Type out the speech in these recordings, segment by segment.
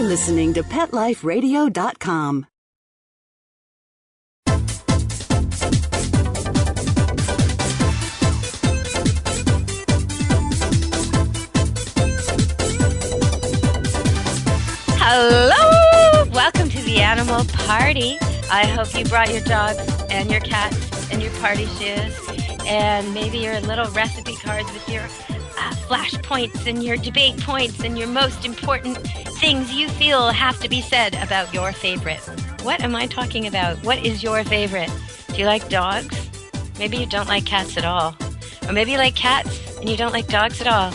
listening to PetLifeRadio.com. Hello! Welcome to the Animal Party. I hope you brought your dogs and your cats and your party shoes and maybe your little recipe cards with your flash points and your debate points and your most important things you feel have to be said about your favorite. What am I talking about? What is your favorite? Do you like dogs? Maybe you don't like cats at all. Or maybe you like cats and you don't like dogs at all.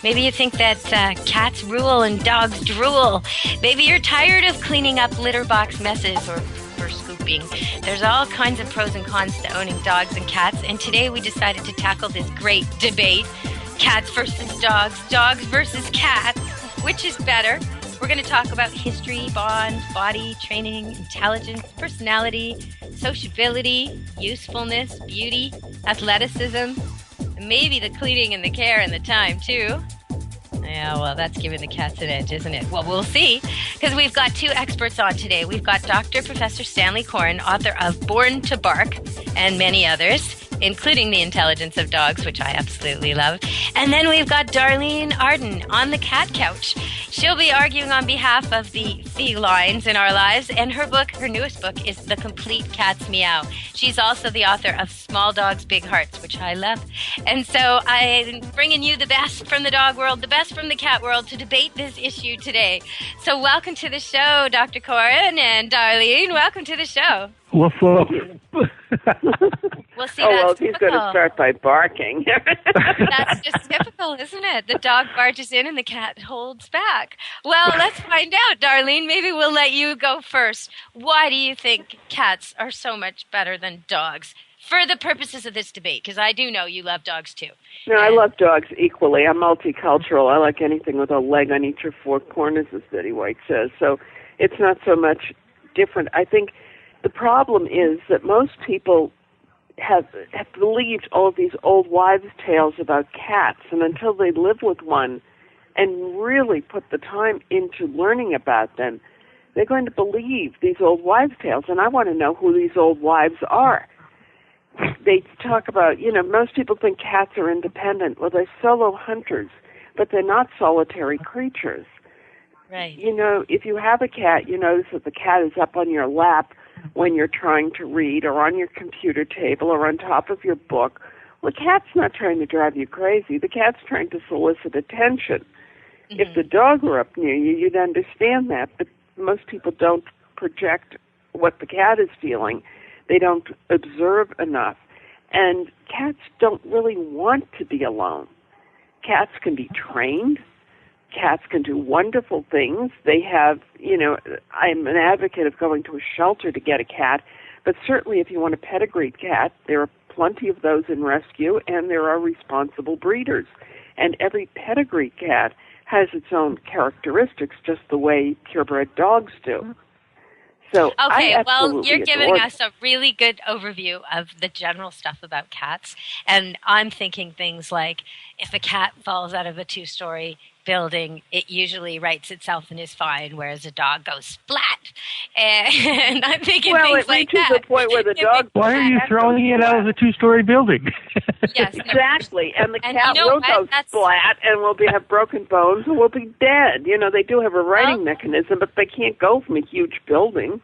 Maybe you think that cats rule and dogs drool. Maybe you're tired of cleaning up litter box messes or scooping. There's all kinds of pros and cons to owning dogs and cats, and today we decided to tackle this great debate. Cats versus dogs versus cats. Which is better? We're going to talk about history, bonds, body, training, intelligence, personality, sociability, usefulness, beauty, athleticism, and maybe the cleaning and the care and the time, too. Yeah, well, that's giving the cats an edge, isn't it? Well, we'll see, because we've got two experts on today. We've got Dr. Professor Stanley Coren, author of Born to Bark and many others, including The Intelligence of Dogs, which I absolutely love. And then we've got Darlene Arden on the cat couch. She'll be arguing on behalf of the felines in our lives, and her newest book, is The Complete Cat's Meow. She's also the author of Small Dogs, Big Hearts, which I love. And so I'm bringing you the best from the dog world, the best from the cat world to debate this issue today. So welcome to the show, Dr. Coren and Darlene. Welcome to the show. Woof, woof. We'll see. He's going to start by barking. That's just typical, isn't it? The dog barges in and the cat holds back. Well, let's find out, Darlene. Maybe we'll let you go first. Why do you think cats are so much better than dogs? For the purposes of this debate, because I do know you love dogs too. No, I love dogs equally. I'm multicultural. I like anything with a leg on each of four corners, as Betty White says. So it's not so much different. I think the problem is that most people have believed all of these old wives' tales about cats, and until they live with one and really put the time into learning about them, they're going to believe these old wives' tales. And I want to know who these old wives are. They talk about, most people think cats are independent. Well, they're solo hunters, but they're not solitary creatures. Right. If you have a cat, you notice that the cat is up on your lap when you're trying to read, or on your computer table, or on top of your book. Well, the cat's not trying to drive you crazy. The cat's trying to solicit attention. Mm-hmm. If the dog were up near you, you'd understand that, but most people don't project what the cat is feeling. They don't observe enough. And cats don't really want to be alone. Cats can be trained. Cats can do wonderful things. They have, I'm an advocate of going to a shelter to get a cat, but certainly if you want a pedigreed cat, there are plenty of those in rescue, and there are responsible breeders. And every pedigreed cat has its own characteristics, just the way purebred dogs do. So okay, well, you're giving us a really good overview of the general stuff about cats, and I'm thinking things like if a cat falls out of a 2-story building, it usually rights itself and is fine, whereas a dog goes splat. And I'm thinking things like that. Well, it reaches the point where the dog... Why are you throwing it out of the 2-story building? Yes, exactly. And the cat will go splat and will have broken bones and will be dead. They do have a righting mechanism, but they can't go from a huge building.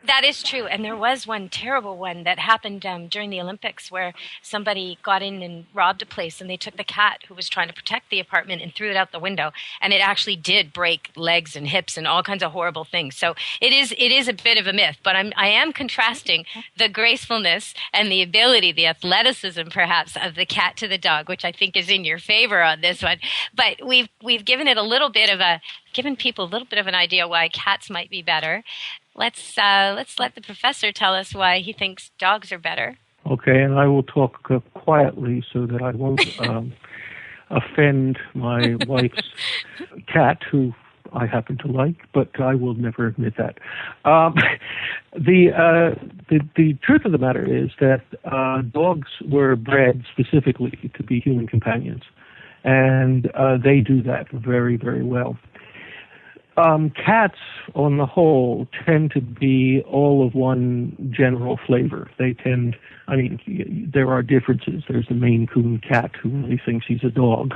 That is true, and there was one terrible one that happened during the Olympics where somebody got in and robbed a place, and they took the cat who was trying to protect the apartment and threw it out the window, and it actually did break legs and hips and all kinds of horrible things. So it is a bit of a myth, but I am contrasting the gracefulness and the ability, the athleticism perhaps, of the cat to the dog, which I think is in your favor on this one. But we've given it given people a little bit of an idea why cats might be better. Let's let the professor tell us why he thinks dogs are better. Okay, and I will talk quietly so that I won't offend my wife's cat, who I happen to like, but I will never admit that. The truth of the matter is that dogs were bred specifically to be human companions, and they do that very, very well. Cats, on the whole, tend to be all of one general flavor. They tend, there are differences. There's the Maine Coon cat who really thinks he's a dog.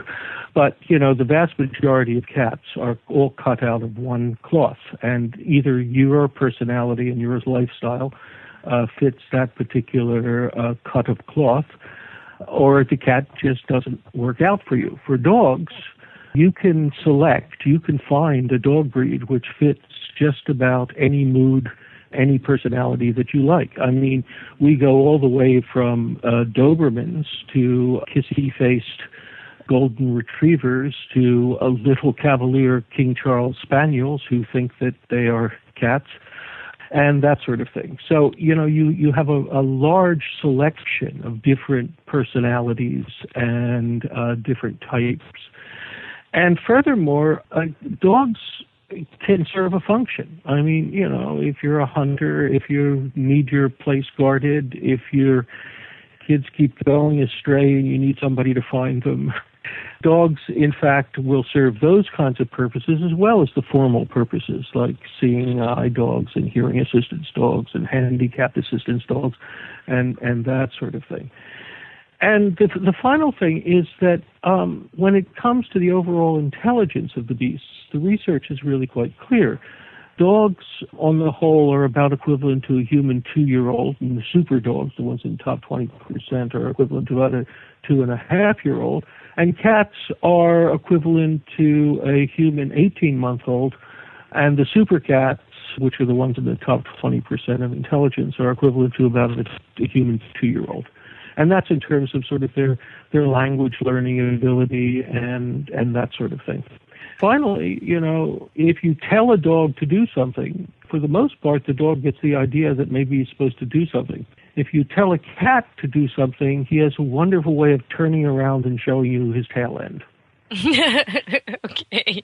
But, the vast majority of cats are all cut out of one cloth. And either your personality and your lifestyle fits that particular cut of cloth, or the cat just doesn't work out for you. For dogs, you can find a dog breed which fits just about any mood, any personality that you like. We go all the way from Dobermans to kissy-faced golden retrievers to a little Cavalier King Charles Spaniels who think that they are cats, and that sort of thing. So, you have a large selection of different personalities and different types. And furthermore, dogs can serve a function. If you're a hunter, if you need your place guarded, if your kids keep going astray and you need somebody to find them, dogs, in fact, will serve those kinds of purposes as well as the formal purposes, like seeing eye dogs and hearing assistance dogs and handicapped assistance dogs and that sort of thing. And the final thing is that when it comes to the overall intelligence of the beasts, the research is really quite clear. Dogs, on the whole, are about equivalent to a human 2-year-old, and the super dogs, the ones in the top 20%, are equivalent to about a 2.5-year-old. And cats are equivalent to a human 18-month-old, and the super cats, which are the ones in the top 20% of intelligence, are equivalent to about a human 2-year-old. And that's in terms of sort of their language learning ability and that sort of thing. Finally, if you tell a dog to do something, for the most part, the dog gets the idea that maybe he's supposed to do something. If you tell a cat to do something, he has a wonderful way of turning around and showing you his tail end. Okay.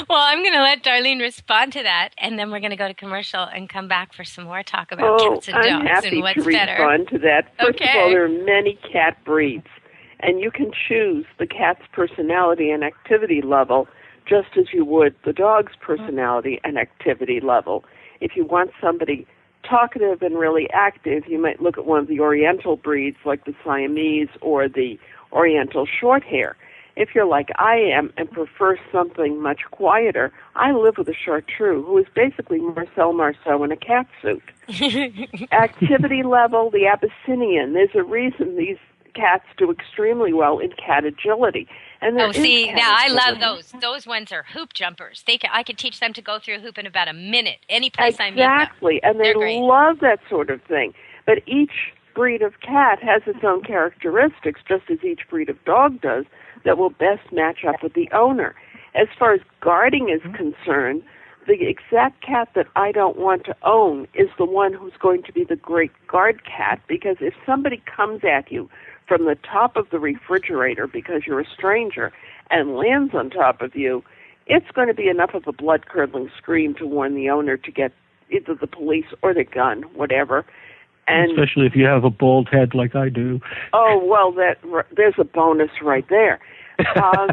Well, I'm going to let Darlene respond to that, and then we're going to go to commercial and come back for some more talk about cats and dogs and what's better. I'm happy to respond to that. First of all, there are many cat breeds, and you can choose the cat's personality and activity level just as you would the dog's personality and activity level. If you want somebody talkative and really active, you might look at one of the Oriental breeds like the Siamese or the Oriental Shorthair. If you're like I am and prefer something much quieter, I live with a Chartreux who is basically Marcel Marceau in a cat suit. Activity level, the Abyssinian. There's a reason these cats do extremely well in cat agility. And I love those. Those ones are hoop jumpers. I could teach them to go through a hoop in about a minute, any place I meet them. Exactly, and they love that sort of thing. But each breed of cat has its own characteristics, just as each breed of dog does, that will best match up with the owner. As far as guarding is concerned, the exact cat that I don't want to own is the one who's going to be the great guard cat, because if somebody comes at you from the top of the refrigerator because you're a stranger and lands on top of you, it's going to be enough of a blood-curdling scream to warn the owner to get either the police or the gun, whatever. And especially if you have a bald head like I do. Oh, well, there's a bonus right there. Now,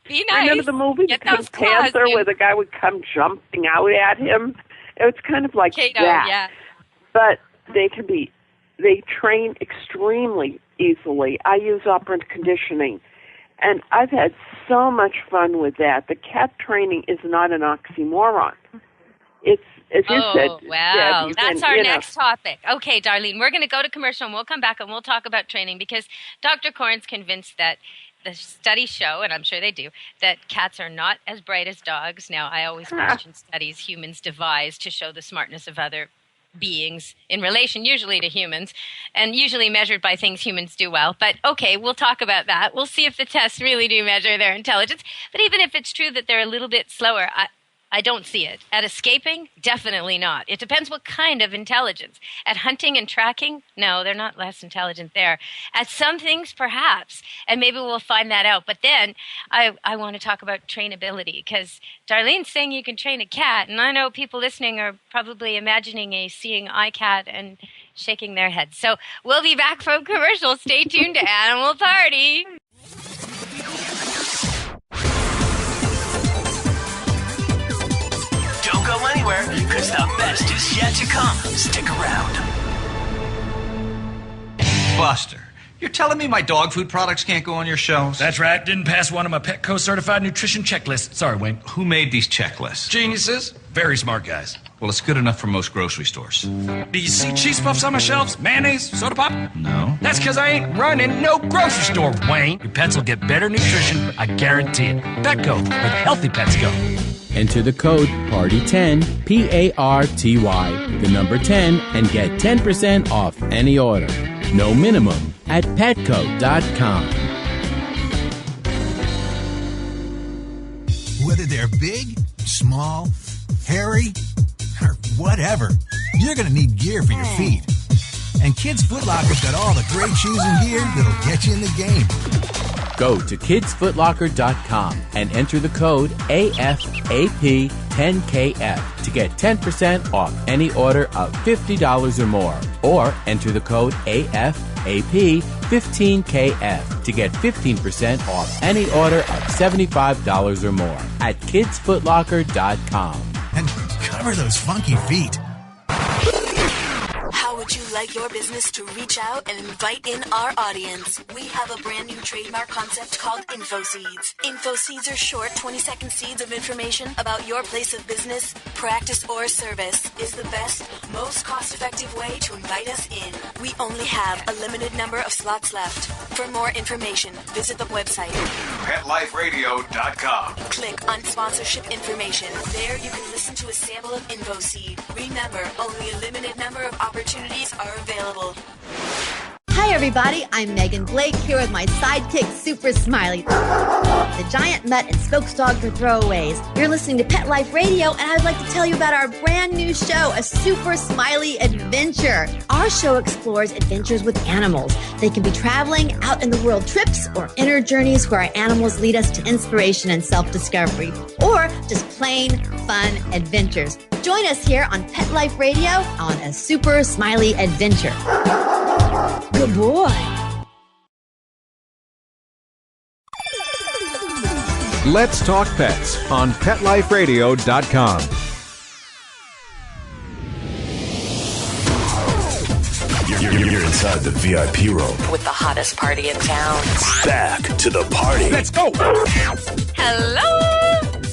be nice. Remember the movie The Pink Panther where the guy would come jumping out at him? It's kind of like that. Yeah. But they train extremely easily. I use operant conditioning, and I've had so much fun with that. The cat training is not an oxymoron. It's, as you said, wow. Deb, that's our next topic. Okay, Darlene, we're going to go to commercial, and we'll come back, and we'll talk about training, because Dr. Coren's convinced that the studies show, and I'm sure they do, that cats are not as bright as dogs. Now, I always question studies humans devise to show the smartness of other beings in relation usually to humans, and usually measured by things humans do well. But okay, we'll talk about that. We'll see if the tests really do measure their intelligence. But even if it's true that they're a little bit slower, I don't see it. At escaping, definitely not. It depends what kind of intelligence. At hunting and tracking, no, they're not less intelligent there. At some things, perhaps, and maybe we'll find that out. But then I want to talk about trainability, because Darlene's saying you can train a cat, and I know people listening are probably imagining a seeing eye cat and shaking their heads. So we'll be back from commercial. Stay tuned to Animal Party. best is yet to come. Stick around. Buster, you're telling me my dog food products can't go on your shelves? That's right. Didn't pass one of my Petco certified nutrition checklists. Sorry, Wayne. Who made these checklists? Geniuses. Very smart guys. Well, it's good enough for most grocery stores. Do you see cheese puffs on my shelves? Mayonnaise? Soda pop? No. That's because I ain't running no grocery store, Wayne. Your pets will get better nutrition. I guarantee it. Petco, where healthy pets go. Enter the code PARTY10, PARTY, the number 10, and get 10% off any order. No minimum at petco.com. Whether they're big, small, hairy, or whatever, you're going to need gear for your feet. And Kids Foot Locker's got all the great shoes and gear that'll get you in the game. Go to kidsfootlocker.com and enter the code AFAP10KF to get 10% off any order of $50 or more. Or enter the code AFAP15KF to get 15% off any order of $75 or more at kidsfootlocker.com. And cover those funky feet. How would you like your business to reach out and invite in our audience? We have a brand new trademark concept called InfoSeeds. InfoSeeds are short 20-second seeds of information about your place of business, practice, or service. Is the best, most cost-effective way to invite us in. We only have a limited number of slots left. For more information, visit the website PetLifeRadio.com. Click on sponsorship information. There you can listen to a sample of InfoSeed. Remember, only a limited number of opportunities are available. Hi everybody, I'm Megan Blake here with my sidekick Super Smiley, the giant mutt and spokes dog for throwaways. You're listening to Pet Life Radio, and I'd like to tell you about our brand new show, A Super Smiley Adventure. Our show explores adventures with animals. They can be traveling, out in the world trips, or inner journeys where our animals lead us to inspiration and self-discovery, or just plain fun adventures. Join us here on Pet Life Radio on A Super Smiley Adventure. Good boy. Let's Talk Pets on PetLifeRadio.com. You're inside the VIP room with the hottest party in town. Back to the party. Let's go. Hello!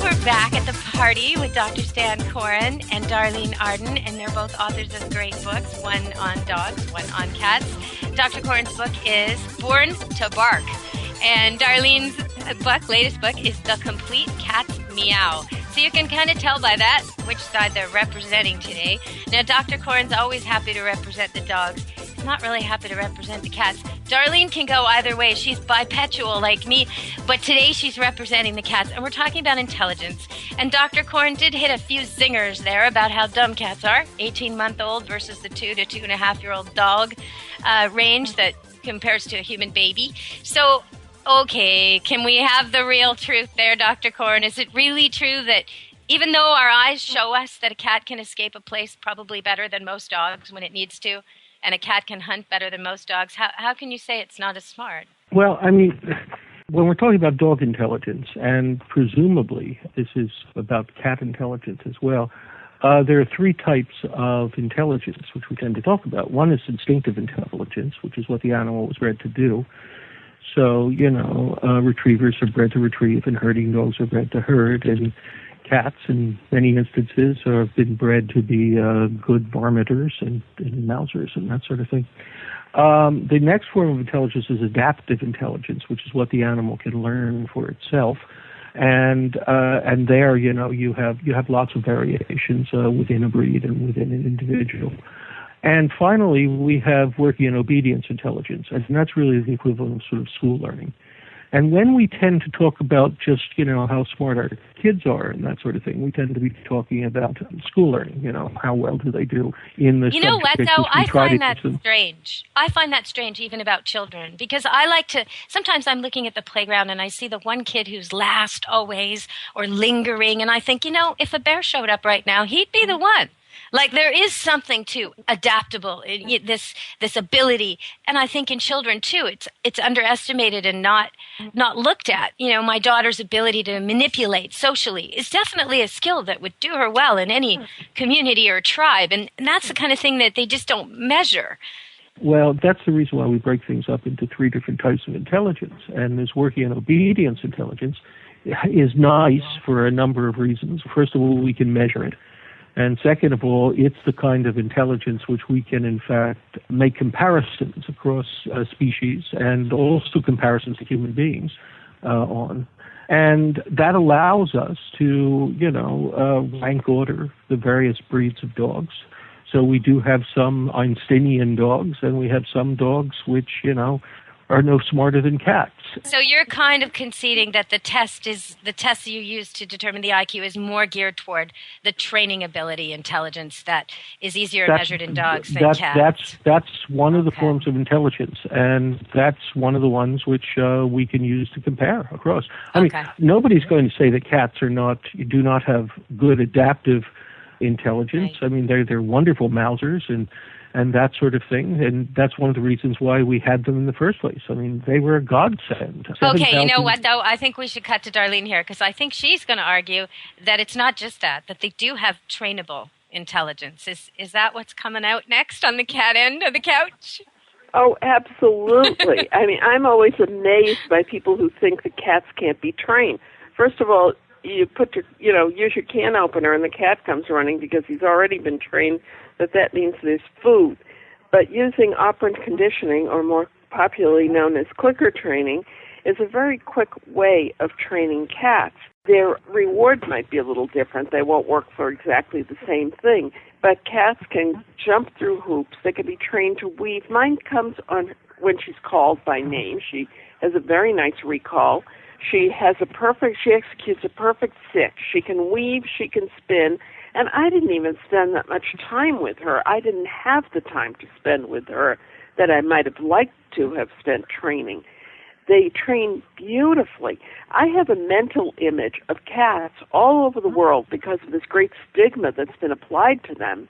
We're back at the party with Dr. Stan Coren and Darlene Arden, and they're both authors of great books, one on dogs, one on cats. Dr. Coren's book is Born to Bark, and Darlene's book, latest book, is The Complete Cat's Meow. So you can kind of tell by that which side they're representing today. Now, Dr. Coren's always happy to represent the dogs. He's not really happy to represent the cats. Darlene can go either way. She's bipedal like me, but today she's representing the cats, and we're talking about intelligence. And Dr. Coren did hit a few zingers there about how dumb cats are, 18-month-old versus the 2 to 2.5-year-old dog range that compares to a human baby. So, okay, can we have the real truth there, Dr. Coren? Is it really true that even though our eyes show us that a cat can escape a place probably better than most dogs when it needs to, and a cat can hunt better than most dogs, how can you say it's not as smart? Well, I mean, when we're talking about dog intelligence, and presumably this is about cat intelligence as well, there are three types of intelligence which we tend to talk about. One is instinctive intelligence, which is what the animal was bred to do. So, retrievers are bred to retrieve, and herding dogs are bred to herd, and cats, in many instances, have been bred to be good varminters and mousers and that sort of thing. The next form of intelligence is adaptive intelligence, which is what the animal can learn for itself. And there, you have lots of variations within a breed and within an individual. And finally, we have working and obedience intelligence, and that's really the equivalent of sort of school learning. And when we tend to talk about just, how smart our kids are and that sort of thing, we tend to be talking about school learning, how well do they do in the You know what, though? I find that strange. I find that strange even about children, because I like to, sometimes I'm looking at the playground and I see the one kid who's last always or lingering, and I think, if a bear showed up right now, he'd be the one. Like there is something to adaptable, this ability, and I think in children too, it's underestimated and not looked at. You know, my daughter's ability to manipulate socially is definitely a skill that would do her well in any community or tribe, and that's the kind of thing that they just don't measure. Well, that's the reason why we break things up into 3 different types of intelligence, and this working and obedience intelligence is nice for a number of reasons. First of all, we can measure it. And second of all, it's the kind of intelligence which we can, in fact, make comparisons across species and also comparisons to human beings on. And that allows us to, rank order the various breeds of dogs. So we do have some Einsteinian dogs, and we have some dogs which, are no smarter than cats. So you're kind of conceding that the test you use to determine the IQ is more geared toward the training ability intelligence that is easier measured in dogs than cats. That's one of the forms of intelligence, and that's one of the ones which we can use to compare across. I mean, nobody's going to say that cats do not have good adaptive intelligence. Right. I mean, they're wonderful mousers and that sort of thing. And that's one of the reasons why we had them in the first place. I mean, they were a godsend. Okay, you know what, though? I think we should cut to Darlene here, because I think she's going to argue that it's not just that they do have trainable intelligence. Is that what's coming out next on the cat end of the couch? Oh, absolutely. I mean, I'm always amazed by people who think that cats can't be trained. First of all, you use your can opener and the cat comes running because he's already been trained that means there's food. But using operant conditioning, or more popularly known as clicker training, is a very quick way of training cats. Their reward might be a little different. They won't work for exactly the same thing. But cats can jump through hoops. They can be trained to weave. Mine comes on when she's called by name. She has a very nice recall. She executes a perfect sit. She can weave, she can spin, and I didn't even spend that much time with her. I didn't have the time to spend with her that I might have liked to have spent training. They train beautifully. I have a mental image of cats all over the world because of this great stigma that's been applied to them,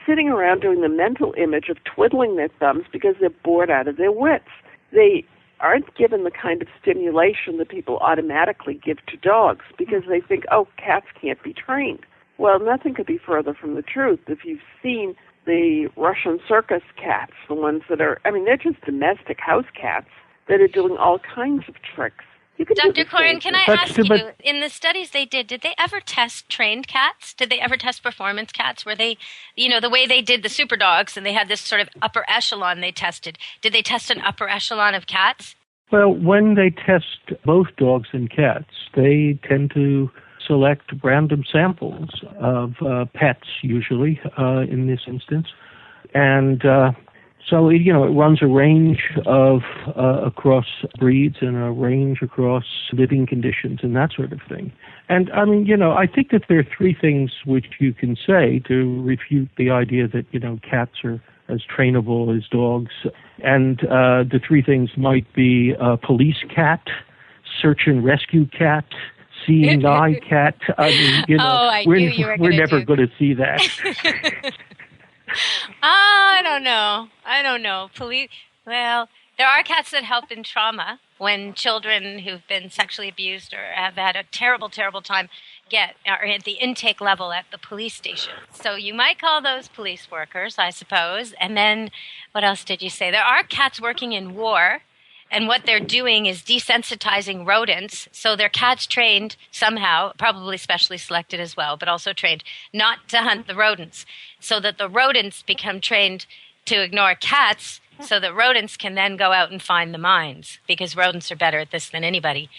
sitting around doing the mental image of twiddling their thumbs because they're bored out of their wits. They aren't given the kind of stimulation that people automatically give to dogs because they think, cats can't be trained. Well, nothing could be further from the truth. If you've seen the Russian circus cats, the ones that they're just domestic house cats that are doing all kinds of tricks. Dr. Coren, can I ask you, in the studies they did they ever test trained cats? Did they ever test performance cats? Were they, the way they did the super dogs and they had this sort of upper echelon they tested, did they test an upper echelon of cats? Well, when they test both dogs and cats, they tend to select random samples of pets, usually, in this instance. And so, it runs a range of across breeds and a range across living conditions and that sort of thing. And, I mean, I think that there are 3 things which you can say to refute the idea that, cats are as trainable as dogs. And the 3 things might be police cat, search and rescue cat, seeing eye cat. I mean, we're never going to see that. I don't know. Well, there are cats that help in trauma when children who've been sexually abused or have had a terrible, terrible time are at the intake level at the police station. So you might call those police workers, I suppose. And then, what else did you say? There are cats working in war, and what they're doing is desensitizing rodents. So they're cats trained somehow, probably specially selected as well, but also trained not to hunt the rodents, so that the rodents become trained to ignore cats, so that rodents can then go out and find the mines, because rodents are better at this than anybody.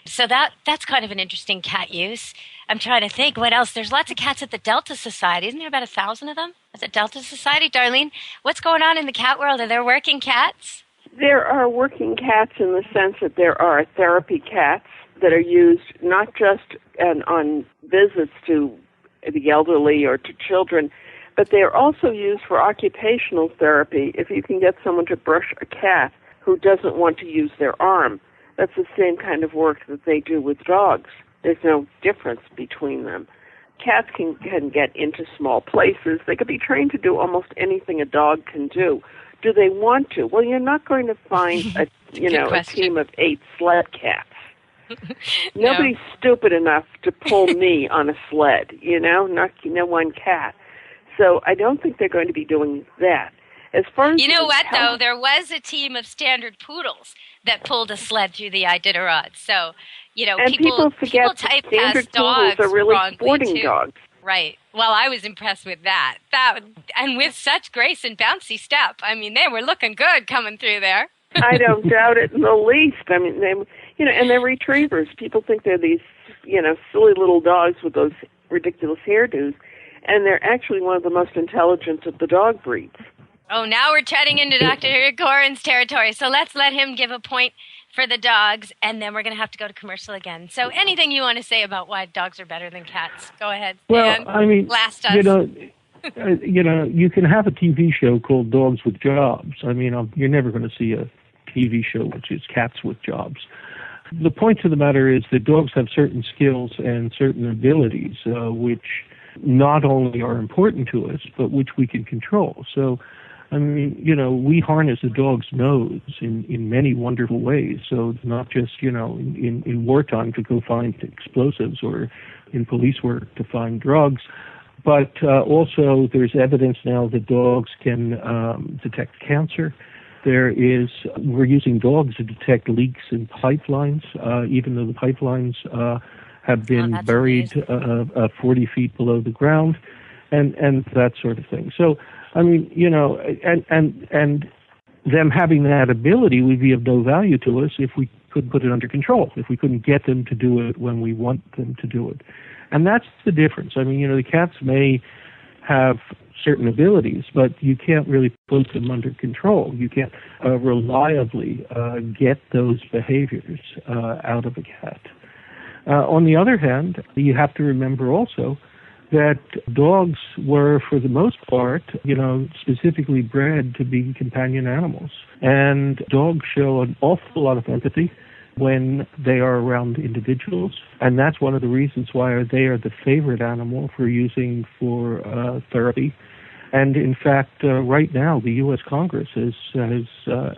So that's kind of an interesting cat use. I'm trying to think what else. There's lots of cats at the Delta Society. Isn't there about 1,000 of them at the Delta Society? Darlene, what's going on in the cat world? Are there working cats? There are working cats in the sense that there are therapy cats that are used not just on visits to the elderly or to children, but they are also used for occupational therapy. If you can get someone to brush a cat who doesn't want to use their arm, that's the same kind of work that they do with dogs. There's no difference between them. cats can get into small places. They could be trained to do almost anything a dog can do. Do they want to? Well, you're not going to find a team of 8 sled cats. Nobody's stupid enough to pull me on a sled, not one cat. So I don't think they're going to be doing that. As far as though? There was a team of standard poodles that pulled a sled through the Iditarod. So, and people forget that standard poodles are really sporting dogs. Right. Well, I was impressed with that. And with such grace and bouncy step. I mean, they were looking good coming through there. I don't doubt it in the least. I mean, and they're retrievers. People think they're these, silly little dogs with those ridiculous hairdos, and they're actually one of the most intelligent of the dog breeds. Oh, now we're treading into Dr. Coren's territory, so let's let him give a point for the dogs, and then we're going to have to go to commercial again. So anything you want to say about why dogs are better than cats? Go ahead. Well, I mean, blast us. You can have a TV show called Dogs with Jobs. I mean, you're never going to see a TV show which is Cats with Jobs. The point of the matter is that dogs have certain skills and certain abilities which not only are important to us, but which we can control. So, I mean, we harness a dog's nose in many wonderful ways. So it's not just, in wartime to go find explosives or in police work to find drugs. But also there's evidence now that dogs can detect cancer. We're using dogs to detect leaks in pipelines, even though the pipelines have been buried 40 feet below the ground, and that sort of thing. So, I mean, and them having that ability would be of no value to us if we couldn't put it under control, if we couldn't get them to do it when we want them to do it. And that's the difference. I mean, the cats may have certain abilities, but you can't really put them under control. You can't reliably get those behaviors out of a cat. On the other hand, you have to remember also that dogs were, for the most part, specifically bred to be companion animals. And dogs show an awful lot of empathy when they are around individuals. And that's one of the reasons why they are the favorite animal for using for therapy. And in fact, right now, the U.S. Congress has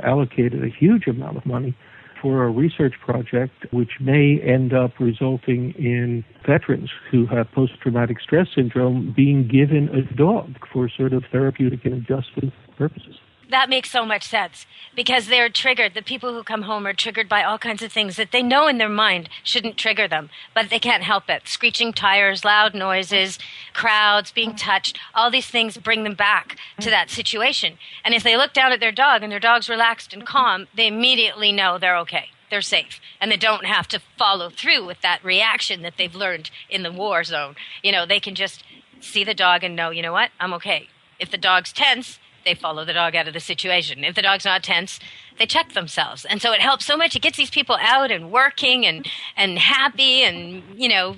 allocated a huge amount of money for a research project which may end up resulting in veterans who have post-traumatic stress syndrome being given a dog for sort of therapeutic and adjustive purposes. That makes so much sense because they're triggered. The people who come home are triggered by all kinds of things that they know in their mind shouldn't trigger them, but they can't help it. Screeching tires, loud noises, crowds, being touched, all these things bring them back to that situation. And if they look down at their dog and their dog's relaxed and calm, they immediately know they're okay. They're safe. And they don't have to follow through with that reaction that they've learned in the war zone. They can just see the dog and know, you know what, I'm okay. If the dog's tense, they follow the dog out of the situation. If the dog's not tense, they check themselves. And so it helps so much. It gets these people out and working and happy and,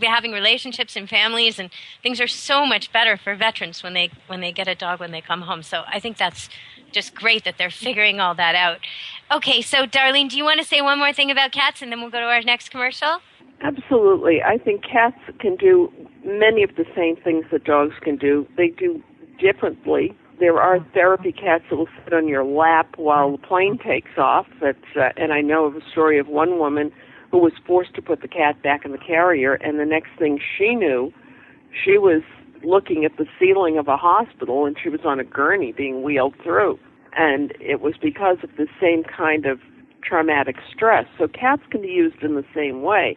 having relationships and families. And things are so much better for veterans when they get a dog when they come home. So I think that's just great that they're figuring all that out. Okay, so Darlene, do you want to say one more thing about cats and then we'll go to our next commercial? Absolutely. I think cats can do many of the same things that dogs can do. They do differently. There are therapy cats that will sit on your lap while the plane takes off. And I know of a story of one woman who was forced to put the cat back in the carrier, and the next thing she knew, she was looking at the ceiling of a hospital, and she was on a gurney being wheeled through. And it was because of the same kind of traumatic stress. So cats can be used in the same way.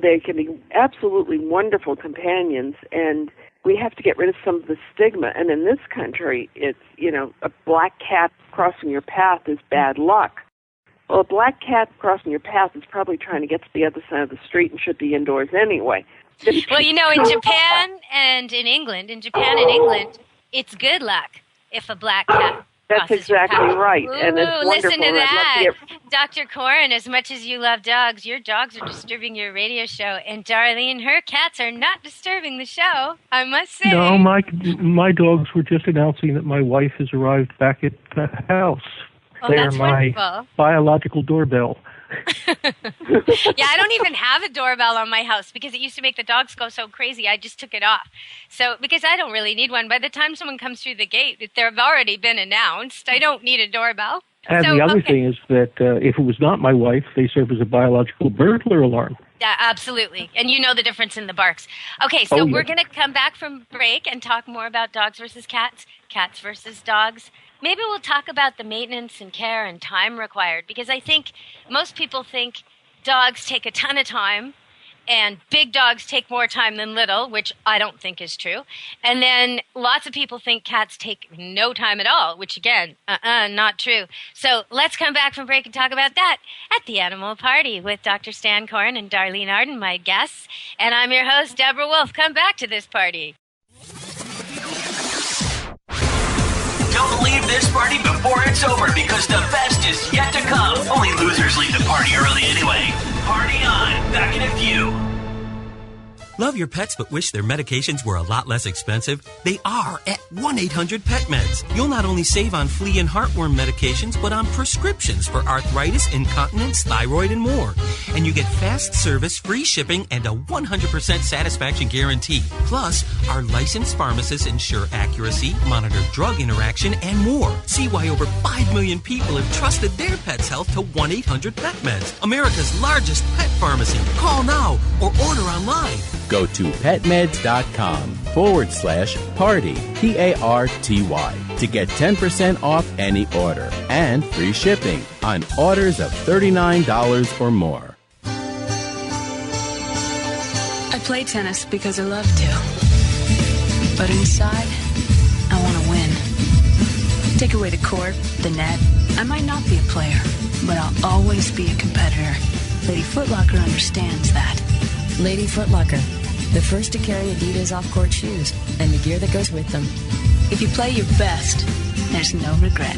They can be absolutely wonderful companions, and we have to get rid of some of the stigma. And in this country, it's, a black cat crossing your path is bad luck. Well, a black cat crossing your path is probably trying to get to the other side of the street and should be indoors anyway. Well, in Japan and in England, it's good luck if a black cat That's exactly right. And it's wonderful. Listen to that. Dr. Coren, as much as you love dogs, your dogs are disturbing your radio show. And Darlene, her cats are not disturbing the show, I must say. No, my dogs were just announcing that my wife has arrived back at the house. Oh, They that's are my wonderful. biological doorbell. Yeah, I don't even have a doorbell on my house because it used to make the dogs go so crazy. I just took it off. So, because I don't really need one. By the time someone comes through the gate, they've already been announced. I don't need a doorbell. And the other thing is that if it was not my wife, they serve as a biological burglar alarm. Absolutely. And you know the difference in the barks. Okay, so we're going to come back from break and talk more about dogs versus cats, cats versus dogs. Maybe we'll talk about the maintenance and care and time required, because I think most people think dogs take a ton of time and big dogs take more time than little, which I don't think is true. And then lots of people think cats take no time at all, which again, not true. So let's come back from break and talk about that at the Animal Party with Dr. Stan Coren and Darlene Arden, my guests. And I'm your host, Deborah Wolfe. Come back to this party. Don't leave this party before it's over, because the best is yet to come. Only losers leave the party early anyway. Party on. Back in a few. Love your pets but wish their medications were a lot less expensive? They are at 1-800-PET-MEDS. You'll not only save on flea and heartworm medications, but on prescriptions for arthritis, incontinence, thyroid, and more. And you get fast service, free shipping, and a 100% satisfaction guarantee. Plus, our licensed pharmacists ensure accuracy, monitor drug interaction, and more. See why over 5 million people have trusted their pets' health to 1-800-PET-MEDS, America's largest pet pharmacy. Call now or order online. Go to petmeds.com/party, PARTY, to get 10% off any order and free shipping on orders of $39 or more. I play tennis because I love to. But inside, I want to win. Take away the court, the net. I might not be a player, but I'll always be a competitor. Lady Foot Locker understands that. Lady Foot Locker, the first to carry Adidas off-court shoes and the gear that goes with them. If you play your best, there's no regret.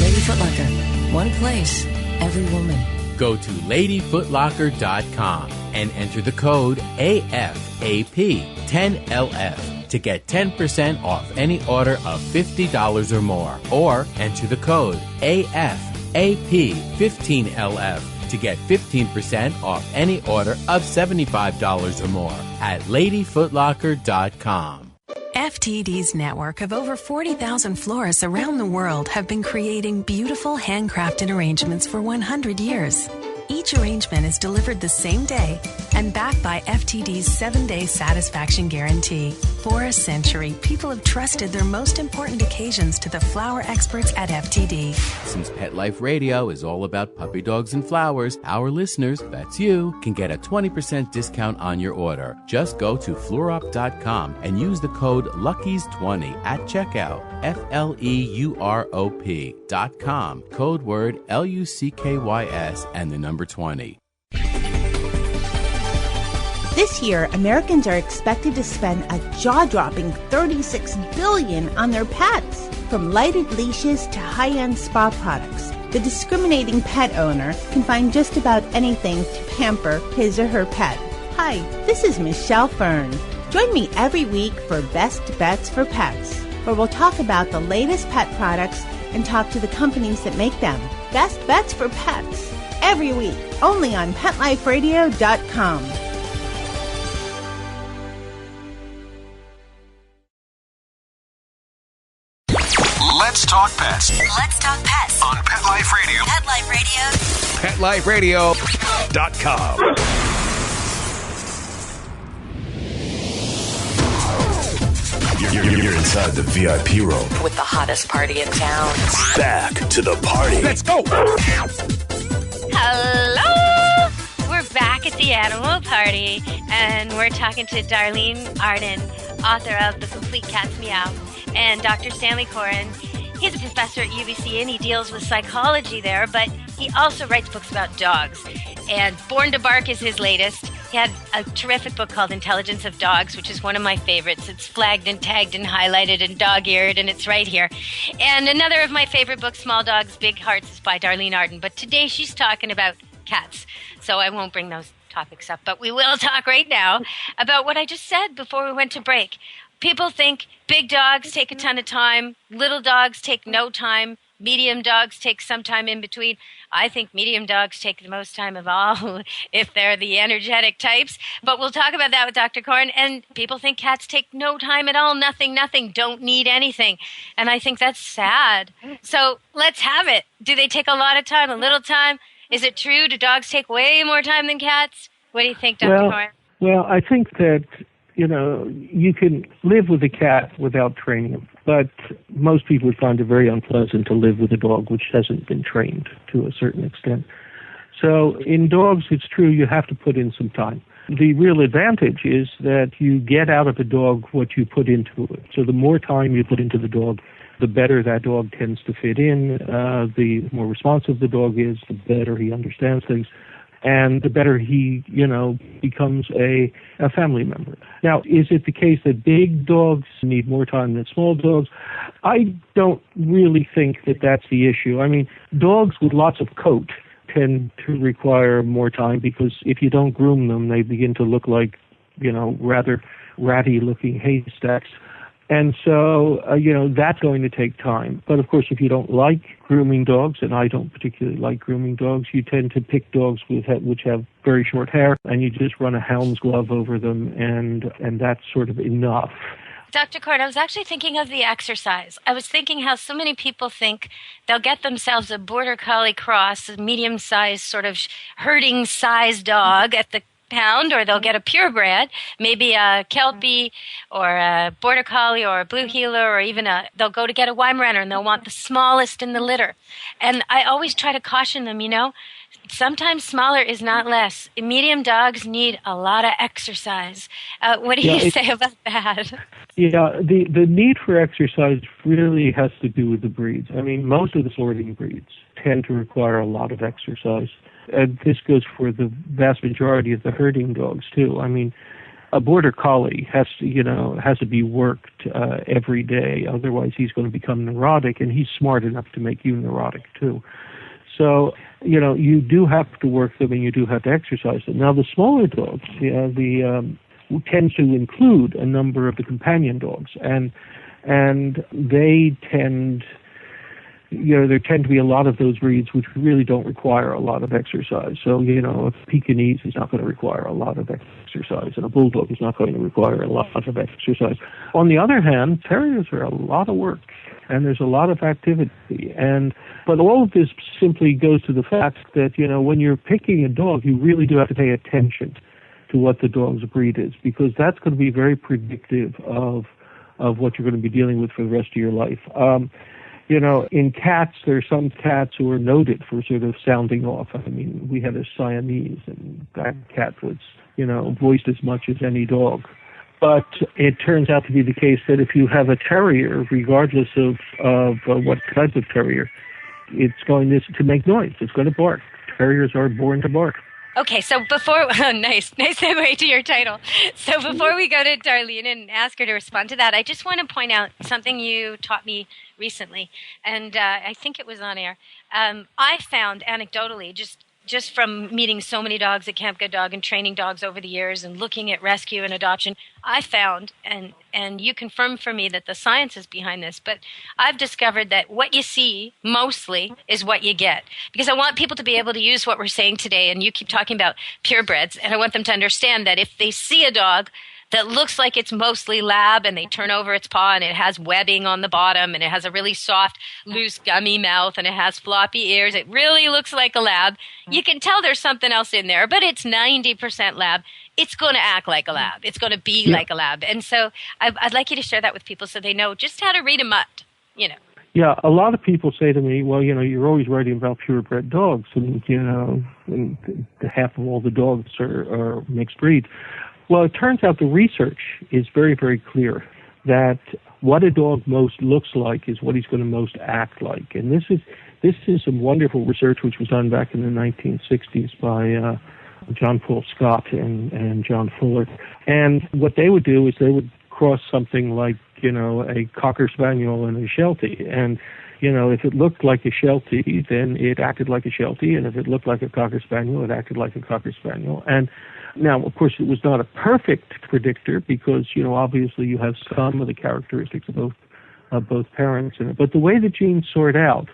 Lady Foot Locker, one place, every woman. Go to ladyfootlocker.com and enter the code AFAP10LF to get 10% off any order of $50 or more, or enter the code AFAP15LF to get 15% off any order of $75 or more at ladyfootlocker.com. FTD's network of over 40,000 florists around the world have been creating beautiful handcrafted arrangements for 100 years. Each arrangement is delivered the same day and backed by FTD's 7-day satisfaction guarantee. For a century, people have trusted their most important occasions to the flower experts at FTD. Since Pet Life Radio is all about puppy dogs and flowers, our listeners, that's you, can get a 20% discount on your order. Just go to fluorop.com and use the code LUCKIES20 at checkout. FLEUROP.com. Code word LUCKYS and the number 20. This year, Americans are expected to spend a jaw-dropping $36 billion on their pets. From lighted leashes to high-end spa products, the discriminating pet owner can find just about anything to pamper his or her pet. Hi, this is Michelle Fern. Join me every week for Best Bets for Pets, where we'll talk about the latest pet products and talk to the companies that make them. Best Bets for Pets, every week, only on PetLifeRadio.com. Let's talk pets. Let's talk pets On Pet Life Radio. Pet Life Radio. PetLifeRadio.com. You're inside the VIP room. With the hottest party in town. Back to the party. Let's go. Hello! We're back at the Animal Party, and we're talking to Darlene Arden, author of The Complete Cat's Meow, and Dr. Stanley Coren. He's a professor at UBC, and he deals with psychology there, but he also writes books about dogs. And Born to Bark is his latest. He had a terrific book called Intelligence of Dogs, which is one of my favorites. It's flagged and tagged and highlighted and dog-eared, and it's right here. And another of my favorite books, Small Dogs, Big Hearts, is by Darlene Arden. But today she's talking about cats, so I won't bring those topics up. But we will talk right now about what I just said before we went to break. People think big dogs take a ton of time, little dogs take no time, medium dogs take some time in between. I think medium dogs take the most time of all if they're the energetic types. But we'll talk about that with Dr. Coren. And people think cats take no time at all, nothing, don't need anything. And I think that's sad. So let's have it. Do they take a lot of time, a little time? Is it true? Do dogs take way more time than cats? What do you think, Dr. Coren? Well, I think that, you can live with a cat without training him, but most people would find it very unpleasant to live with a dog which hasn't been trained to a certain extent. So in dogs, it's true you have to put in some time. The real advantage is that you get out of a dog what you put into it. So the more time you put into the dog, the better that dog tends to fit in, the more responsive the dog is, the better he understands things, and the better he, becomes a family member. Now, is it the case that big dogs need more time than small dogs? I don't really think that that's the issue. I mean, dogs with lots of coat tend to require more time because if you don't groom them, they begin to look like, rather ratty-looking haystacks. And so, that's going to take time. But, of course, if you don't like grooming dogs, and I don't particularly like grooming dogs, you tend to pick dogs which have very short hair, and you just run a hound's glove over them, and that's sort of enough. Dr. Coren, I was actually thinking of the exercise. I was thinking how so many people think they'll get themselves a Border Collie cross, a medium-sized sort of herding-sized dog at the pound, or they'll get a purebred, maybe a Kelpie or a Border Collie or a Blue Heeler, or even they'll go to get a Weimaraner and they'll want the smallest in the litter. And I always try to caution them, sometimes smaller is not less. Medium dogs need a lot of exercise. What do you say about that? Yeah, the need for exercise really has to do with the breeds. I mean, most of the sorting breeds tend to require a lot of exercise. And this goes for the vast majority of the herding dogs too. I mean, a Border Collie has to be worked every day. Otherwise, he's going to become neurotic, and he's smart enough to make you neurotic too. So, you do have to work them, and you do have to exercise them. Now, the smaller dogs, tends to include a number of the companion dogs, and they tend. There tend to be a lot of those breeds which really don't require a lot of exercise. So, a Pekingese is not going to require a lot of exercise, and a Bulldog is not going to require a lot of exercise. On the other hand, terriers are a lot of work, and there's a lot of activity. But all of this simply goes to the fact that, when you're picking a dog, you really do have to pay attention to what the dog's breed is, because that's going to be very predictive of what you're going to be dealing with for the rest of your life. In cats, there are some cats who are noted for sort of sounding off. I mean, we had a Siamese, and that cat was, voiced as much as any dog. But it turns out to be the case that if you have a terrier, regardless of what type of terrier, it's going to make noise. It's going to bark. Terriers are born to bark. Okay, so nice segue to your title. So before we go to Darlene and ask her to respond to that, I just want to point out something you taught me recently, and I think it was on air. I found anecdotally, just from meeting so many dogs at Camp Good Dog and training dogs over the years and looking at rescue and adoption, I found, and you confirmed for me that the science is behind this, but I've discovered that what you see mostly is what you get. Because I want people to be able to use what we're saying today, and you keep talking about purebreds, and I want them to understand that if they see a dog that looks like it's mostly lab, and they turn over its paw and it has webbing on the bottom, and it has a really soft, loose, gummy mouth, and it has floppy ears, it really looks like a lab. You can tell there's something else in there, but it's 90% lab. It's going to act like a lab. It's going to be like a lab. And so I'd like you to share that with people so they know just how to read a mutt, Yeah, a lot of people say to me, well, you're always writing about purebred dogs, and, and half of all the dogs are mixed breed. Well, it turns out the research is very, very clear that what a dog most looks like is what he's going to most act like. And this is some wonderful research which was done back in the 1960s by John Paul Scott and John Fuller. And what they would do is they would cross something like, a Cocker Spaniel and a Sheltie. And, if it looked like a Sheltie, then it acted like a Sheltie. And if it looked like a Cocker Spaniel, it acted like a Cocker Spaniel. And now, of course, it was not a perfect predictor because, obviously you have some of the characteristics of both parents in it. But the way the genes sort out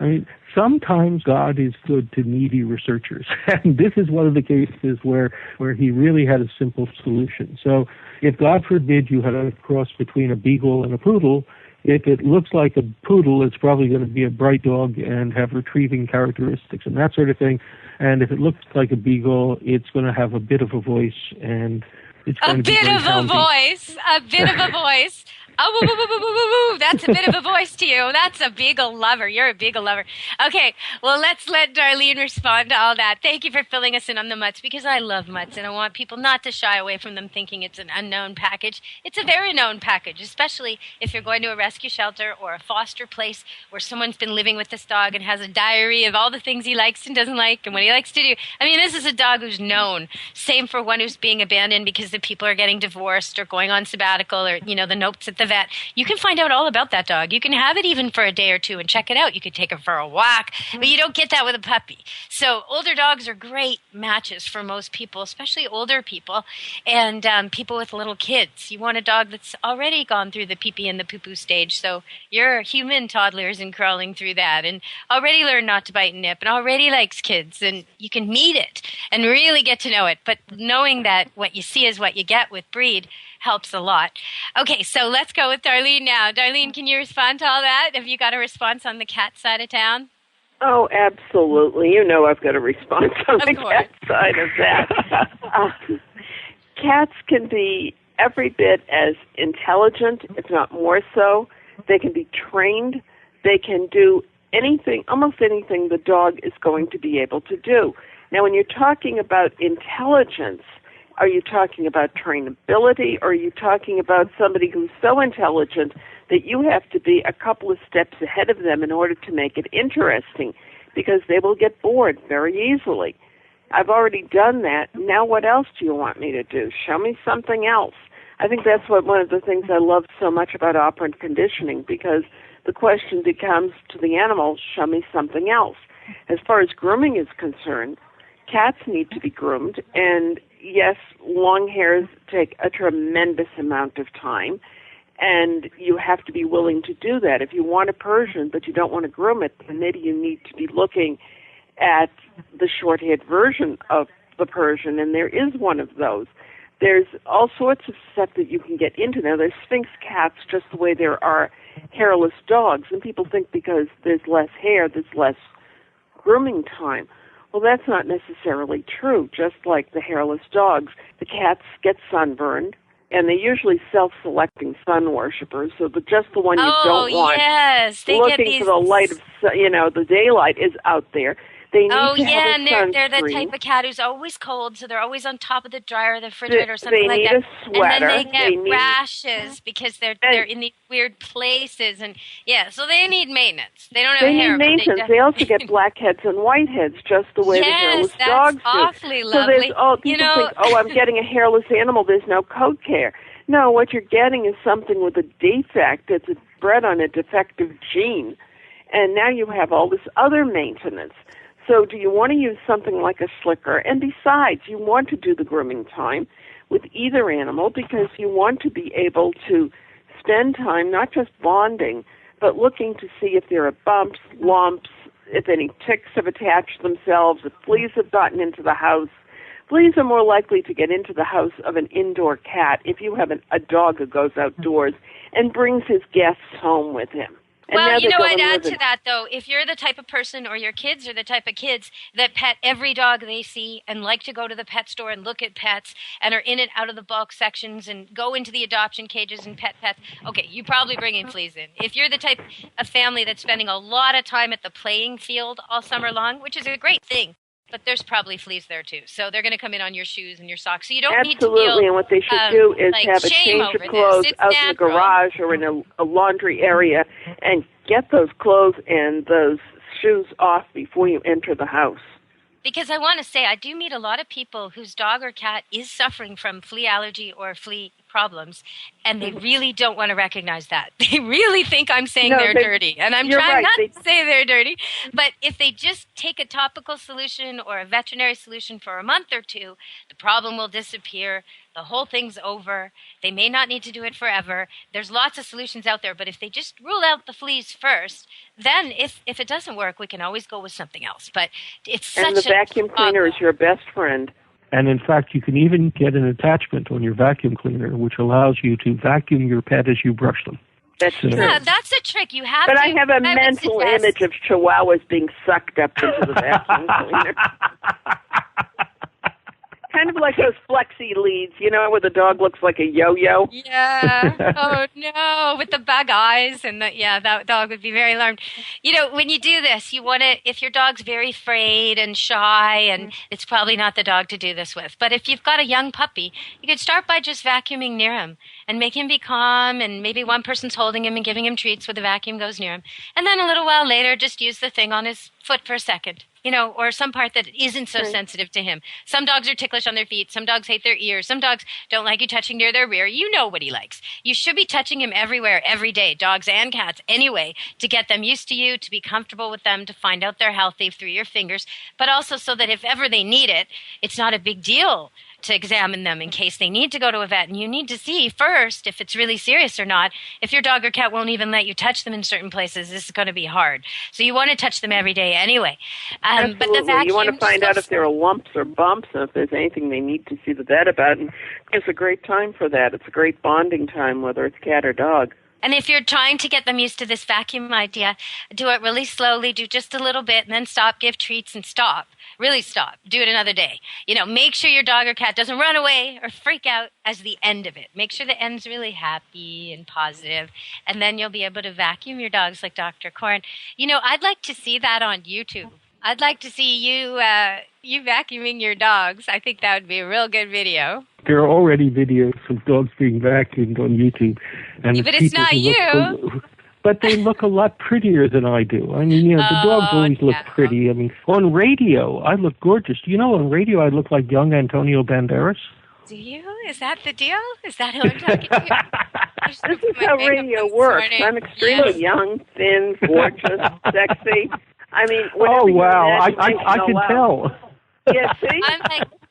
I mean, sometimes God is good to needy researchers, and this is one of the cases where he really had a simple solution. So if, God forbid, you had a cross between a beagle and a poodle, if it looks like a poodle, it's probably going to be a bright dog and have retrieving characteristics and that sort of thing. And if it looks like a beagle, it's going to have a bit of a voice, and it's going to be very houndy. A bit of a voice. Oh, woo, woo, woo, woo, woo, woo. That's a bit of a voice to you. That's a beagle lover. You're a beagle lover. Okay, well, let's let Darlene respond to all that. Thank you for filling us in on the mutts, because I love mutts, and I want people not to shy away from them thinking it's an unknown package. It's a very known package, especially if you're going to a rescue shelter or a foster place where someone's been living with this dog and has a diary of all the things he likes and doesn't like and what he likes to do. I mean, this is a dog who's known. Same for one who's being abandoned because the people are getting divorced or going on sabbatical, or, you know, the notes at the vet. You can find out all about that dog. You can have it even for a day or two and check it out. You could take it for a walk, but you don't get that with a puppy. So older dogs are great matches for most people, especially older people and people with little kids. You want a dog that's already gone through the pee-pee and the poo-poo stage, so you're human toddlers and crawling through that, and already learned not to bite and nip, and already likes kids, and you can meet it and really get to know it. But knowing that what you see is what you get with breed helps a lot. Okay, so let's go with Darlene now. Darlene, can you respond to all that? Have you got a response on the cat side of town? Oh, absolutely. You know I've got a response on the cat side of that. Cats can be every bit as intelligent, if not more so. They can be trained. They can do anything, almost anything the dog is going to be able to do. Now, when you're talking about intelligence, are you talking about trainability, or are you talking about somebody who's so intelligent that you have to be a couple of steps ahead of them in order to make it interesting, because they will get bored very easily? I've already done that. Now what else do you want me to do? Show me something else. I think that's one of the things I love so much about operant conditioning, because the question becomes to the animal, show me something else. As far as grooming is concerned, cats need to be groomed, and yes, long hairs take a tremendous amount of time, and you have to be willing to do that. If you want a Persian but you don't want to groom it, then maybe you need to be looking at the short-haired version of the Persian, and there is one of those. There's all sorts of stuff that you can get into now. There's Sphinx cats just the way there are hairless dogs, and people think because there's less hair, there's less grooming time. Well, that's not necessarily true. Just like the hairless dogs, the cats get sunburned, and they're usually self-selecting sun worshippers, so just the one you don't want looking for the light of, the daylight is out there. They need to have and they're the type of cat who's always cold, so they're always on top of the dryer or the refrigerator or something like that. They need a sweater. And then they get rashes because they're in these weird places, and so they need maintenance. They don't have hair. They need maintenance. They also get blackheads and whiteheads, just the way the hairless dogs do. Awfully lovely. So people think, I'm getting a hairless animal. There's no coat care. No, what you're getting is something with a defect. It's bred on a defective gene, and now you have all this other maintenance. So do you want to use something like a slicker? And besides, you want to do the grooming time with either animal because you want to be able to spend time not just bonding, but looking to see if there are bumps, lumps, if any ticks have attached themselves, if fleas have gotten into the house. Fleas are more likely to get into the house of an indoor cat if you have a dog who goes outdoors and brings his guests home with him. Well, I'd add to that, though, if you're the type of person or your kids are the type of kids that pet every dog they see and like to go to the pet store and look at pets and are in and out of the bulk sections and go into the adoption cages and pet pets, okay, you probably bring in fleas in. If you're the type of family that's spending a lot of time at the playing field all summer long, which is a great thing, but there's probably fleas there, too. So they're going to come in on your shoes and your socks. So you don't need to feel Absolutely, and what they should do is have a change of clothes out in the garage or in a laundry area and get those clothes and those shoes off before you enter the house. Because I want to say, I do meet a lot of people whose dog or cat is suffering from flea allergy or flea problems, and they really don't want to recognize that. They really think I'm saying they're dirty, and I'm you're trying right. not to say they're dirty. But if they just take a topical solution or a veterinary solution for a month or two, the problem will disappear. The whole thing's over. They may not need to do it forever. There's lots of solutions out there, but if they just rule out the fleas first, then if it doesn't work, we can always go with something else. But it's such And the vacuum cleaner is your best friend. And in fact, you can even get an attachment on your vacuum cleaner, which allows you to vacuum your pet as you brush them. That's true. Yeah, that's a trick. You have but to. I have a mental image of chihuahuas being sucked up into the vacuum cleaner. Kind of like those flexi leads, where the dog looks like a yo-yo. Yeah. Oh, no. With the bug eyes. And that dog would be very alarmed. When you do this, you want to, if your dog's very afraid and shy, and it's probably not the dog to do this with. But if you've got a young puppy, you could start by just vacuuming near him and make him be calm. And maybe one person's holding him and giving him treats where the vacuum goes near him. And then a little while later, just use the thing on his foot for a second. Or some part that isn't so sensitive to him. Some dogs are ticklish on their feet. Some dogs hate their ears. Some dogs don't like you touching near their rear. You know what he likes. You should be touching him everywhere, every day, dogs and cats anyway, to get them used to you, to be comfortable with them, to find out they're healthy through your fingers, but also so that if ever they need it, it's not a big deal to examine them in case they need to go to a vet. And you need to see first if it's really serious or not. If your dog or cat won't even let you touch them in certain places, this is going to be hard. So you want to touch them every day anyway. Absolutely. But the vacuum, you want to find out if there are lumps or bumps and if there's anything they need to see the vet about. And it's a great time for that. It's a great bonding time, whether it's cat or dog. And if you're trying to get them used to this vacuum idea, do it really slowly, do just a little bit, and then stop, give treats, and stop. Really stop. Do it another day. Make sure your dog or cat doesn't run away or freak out as the end of it. Make sure the end's really happy and positive, and then you'll be able to vacuum your dogs like Dr. Coren. I'd like to see that on YouTube. I'd like to see you vacuuming your dogs. I think that would be a real good video. There are already videos of dogs being vacuumed on YouTube. And but it's not you. But they look a lot prettier than I do. I mean, the dogs always look pretty. I mean, on radio, I look gorgeous. On radio, I look like young Antonio Banderas. Do you? Is that the deal? Is that who I'm talking to? This is how radio works. I'm extremely young, thin, gorgeous, sexy. I mean, wow! I can tell. Yeah, see?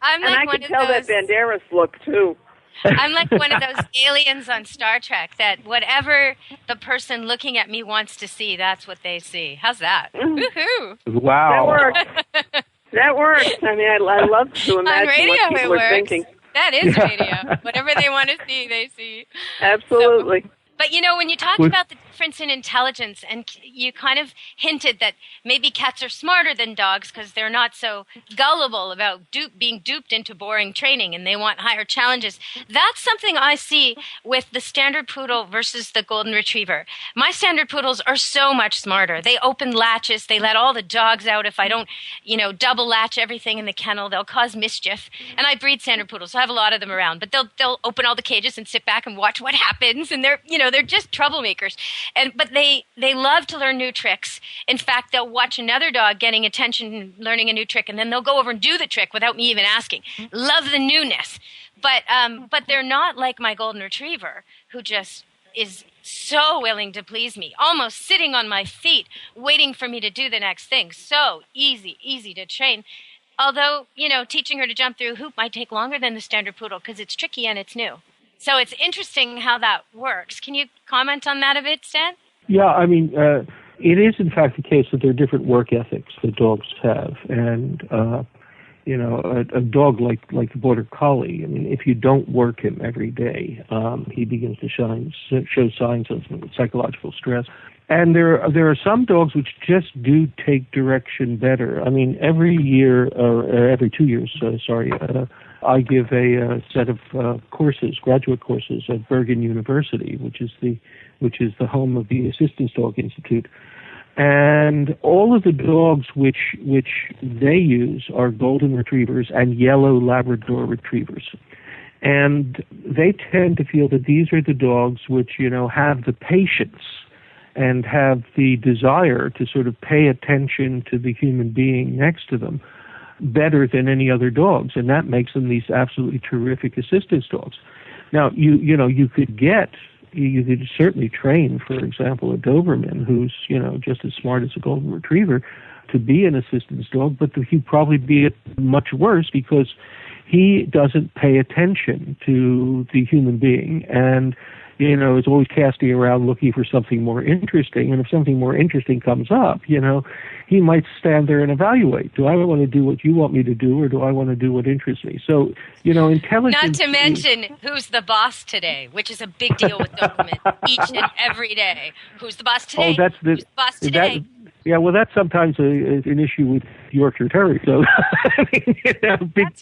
I'm like I one can of tell those, that Banderas look too. I'm like one of those aliens on Star Trek that whatever the person looking at me wants to see, that's what they see. How's that? Woohoo! Wow. That works. I mean, I love to imagine radio, what people are thinking. That is radio. Whatever they want to see, they see. Absolutely. But when you talk about the difference in intelligence, and you kind of hinted that maybe cats are smarter than dogs because they're not so gullible about being duped into boring training, and they want higher challenges. That's something I see with the standard poodle versus the golden retriever. My standard poodles are so much smarter. They open latches. They let all the dogs out. If I don't, double latch everything in the kennel, they'll cause mischief. And I breed standard poodles, so I have a lot of them around. But they'll open all the cages and sit back and watch what happens, and they're just troublemakers. But they love to learn new tricks. In fact, they'll watch another dog getting attention, learning a new trick, and then they'll go over and do the trick without me even asking. Love the newness. But they're not like my golden retriever, who just is so willing to please me, almost sitting on my feet, waiting for me to do the next thing. So easy to train. Although, teaching her to jump through a hoop might take longer than the standard poodle because it's tricky and it's new. So it's interesting how that works. Can you comment on that a bit, Stan? Yeah, I mean, it is in fact the case that there are different work ethics that dogs have. And, a dog like the Border Collie, I mean, if you don't work him every day, he begins to show signs of psychological stress. And there are some dogs which just do take direction better. I mean, every year, or every 2 years, I give a set of graduate courses at Bergen University, which is the home of the Assistance Dog Institute. And all of the dogs which they use are golden retrievers and yellow Labrador retrievers. And they tend to feel that these are the dogs which, have the patience and have the desire to sort of pay attention to the human being next to them better than any other dogs, and that makes them these absolutely terrific assistance dogs. Now, you could certainly train, for example, a Doberman who's, just as smart as a Golden Retriever to be an assistance dog, but he'd probably be much worse because he doesn't pay attention to the human being and, is always casting around looking for something more interesting. And if something more interesting comes up, he might stand there and evaluate. Do I want to do what you want me to do, or do I want to do what interests me? So, intelligence... Not to mention who's the boss today, which is a big deal with Doberman each and every day. Who's the boss today? Oh, who's the boss today? Yeah, well, that's sometimes an issue with Yorkshire Terriers. So,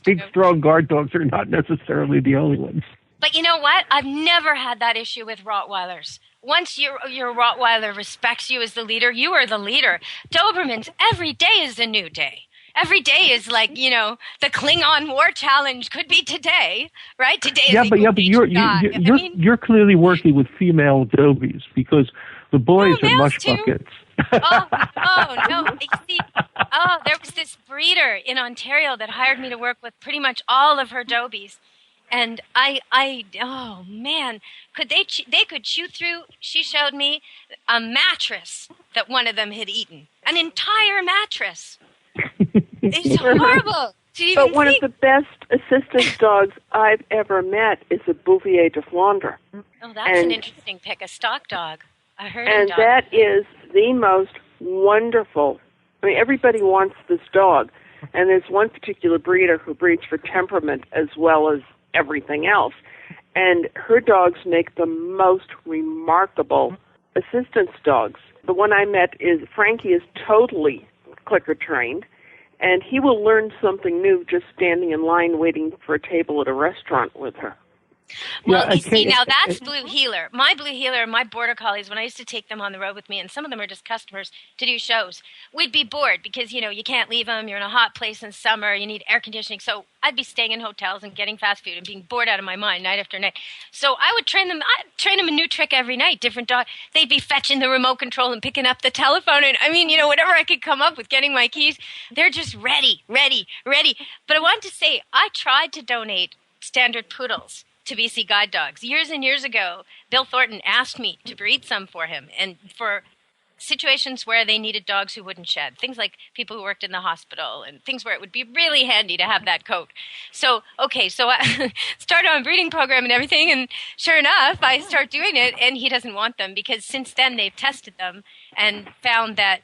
big, strong guard dogs are not necessarily the only ones. But you know what? I've never had that issue with Rottweilers. Once your Rottweiler respects you as the leader, you are the leader. Dobermans, every day is a new day. Every day is like, the Klingon War Challenge could be today, right? Today is but you're clearly working with female Dobies because the boys are mush buckets. No. See, there was this breeder in Ontario that hired me to work with pretty much all of her Dobies. And oh man, they could chew through, she showed me, a mattress that one of them had eaten. An entire mattress. It's horrible. But one of the best assistance dogs I've ever met is a Bouvier de Flandre. Oh, that's an interesting pick, a stock dog. A herding and dog. That is the most wonderful. I mean, everybody wants this dog. And there's one particular breeder who breeds for temperament as well as everything else. And her dogs make the most remarkable assistance dogs. The one I met Frankie is totally clicker trained, and he will learn something new just standing in line waiting for a table at a restaurant with her. Well, you see, now that's Blue Heeler. My Blue Heeler, my Border Collies, when I used to take them on the road with me, and some of them are just customers to do shows, we'd be bored because, you can't leave them. You're in a hot place in summer. You need air conditioning. So I'd be staying in hotels and getting fast food and being bored out of my mind night after night. So I would train them. I'd train them a new trick every night, different dog. They'd be fetching the remote control and picking up the telephone. And I mean, whatever I could come up with, getting my keys, they're just ready. But I wanted to say, I tried to donate standard poodles to BC Guide Dogs. Years and years ago, Bill Thornton asked me to breed some for him, and for situations where they needed dogs who wouldn't shed, things like people who worked in the hospital and things where it would be really handy to have that coat. So I started on a breeding program and everything, and sure enough, I start doing it, and he doesn't want them because since then they've tested them and found that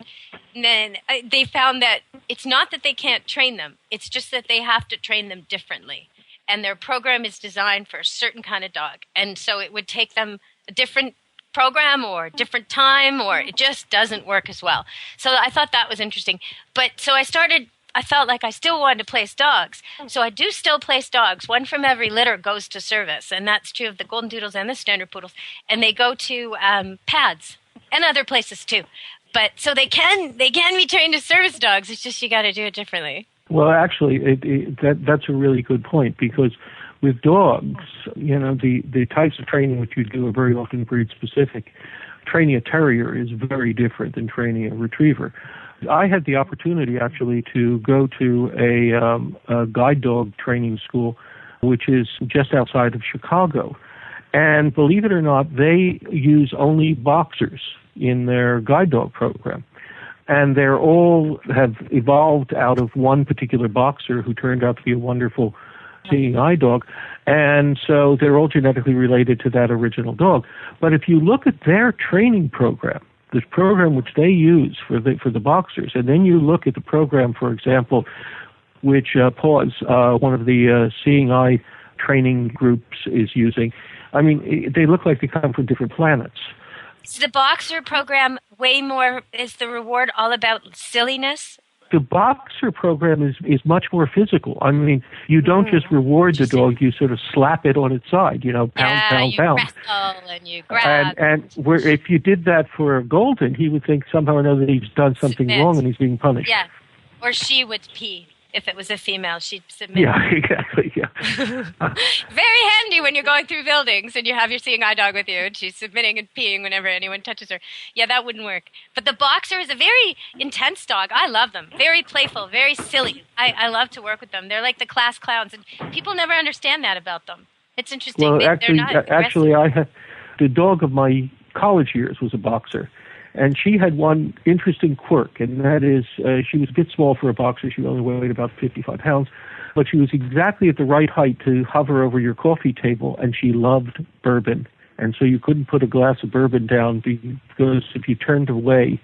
it's not that they can't train them, it's just that they have to train them differently. And their program is designed for a certain kind of dog. And so it would take them a different program or a different time, or it just doesn't work as well. So I thought that was interesting. But so I felt like I still wanted to place dogs. So I do still place dogs. One from every litter goes to service. And that's true of the Golden Doodles and the Standard Poodles. And they go to pads and other places too. But so they can be trained as service dogs. It's just you got to do it differently. Well, actually, that's a really good point because with dogs, the types of training which you do are very often breed specific. Training a terrier is very different than training a retriever. I had the opportunity actually to go to a guide dog training school, which is just outside of Chicago. And believe it or not, they use only boxers in their guide dog program. And they're all have evolved out of one particular boxer who turned out to be a wonderful seeing eye dog. And so they're all genetically related to that original dog. But if you look at their training program, this program which they use for the boxers, and then you look at the program, for example, which Paws, one of the seeing eye training groups is using, I mean, they look like they come from different planets. Is the boxer program way more, is the reward all about silliness? The boxer program is much more physical. I mean, you don't just reward the dog, you sort of slap it on its side, pound. You wrestle and you grab. And if you did that for a golden, he would think somehow or another he's done something wrong and he's being punished. Yeah, or she would pee. If it was a female, she'd submit. Yeah, exactly, yeah. Very handy when you're going through buildings and you have your seeing eye dog with you and she's submitting and peeing whenever anyone touches her. Yeah, that wouldn't work. But the boxer is a very intense dog. I love them. Very playful, very silly. I love to work with them. They're like the class clowns, and people never understand that about them. It's interesting. Well, they're not aggressive. I had the dog of my college years was a boxer, and she had one interesting quirk, and that is she was a bit small for a boxer. She only weighed about 55 pounds, but she was exactly at the right height to hover over your coffee table, and she loved bourbon. And so you couldn't put a glass of bourbon down because if you turned away,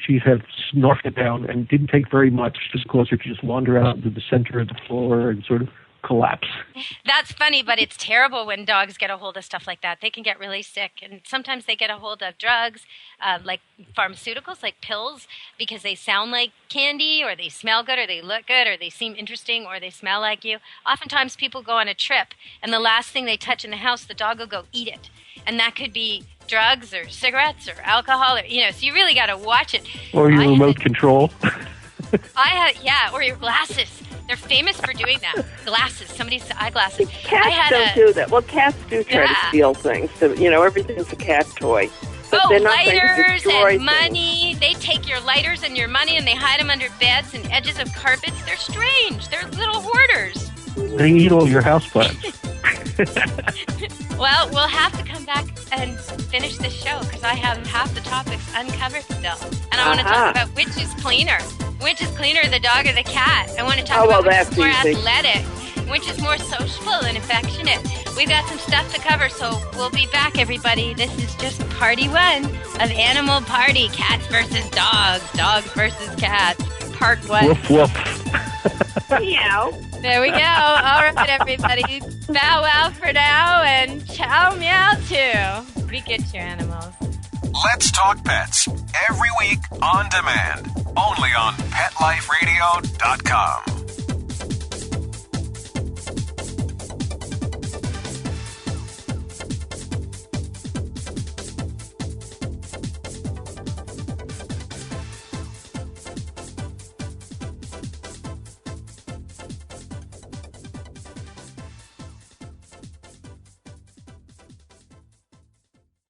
she'd have snarfed it down, and it didn't take very much to cause her to just wander out into the center of the floor and sort of collapse. That's funny, but it's terrible when dogs get a hold of stuff like that. They can get really sick, and sometimes they get a hold of drugs, like pharmaceuticals, like pills, because they sound like candy, or they smell good, or they look good, or they seem interesting, or they smell like you. Oftentimes people go on a trip, and the last thing they touch in the house, the dog will go eat it. And that could be drugs or cigarettes or alcohol, or, so you really got to watch it. Or your remote control. Or your glasses. They're famous for doing that. Glasses. Somebody's eyeglasses. Cats don't do that. Well, cats do try to steal things. So, everything's a cat toy. But they're not lighters destroy and money. They take your lighters and your money and they hide them under beds and edges of carpets. They're strange. They're little hoarders. They eat all your houseplants. Well, we'll have to come back and finish this show because I have half the topics uncovered still. And I want to talk about which is cleaner. Which is cleaner, the dog or the cat? I want to talk about which is more athletic, which is more sociable and affectionate. We've got some stuff to cover, so we'll be back, everybody. This is just part 1 of Animal Party, Cats versus Dogs, Dogs versus Cats, part 1. Woof, woof. Meow. There we go. All right, everybody. Bow wow for now, and ciao meow too. Be good to your animals. Let's Talk Pets, every week on demand, only on PetLifeRadio.com.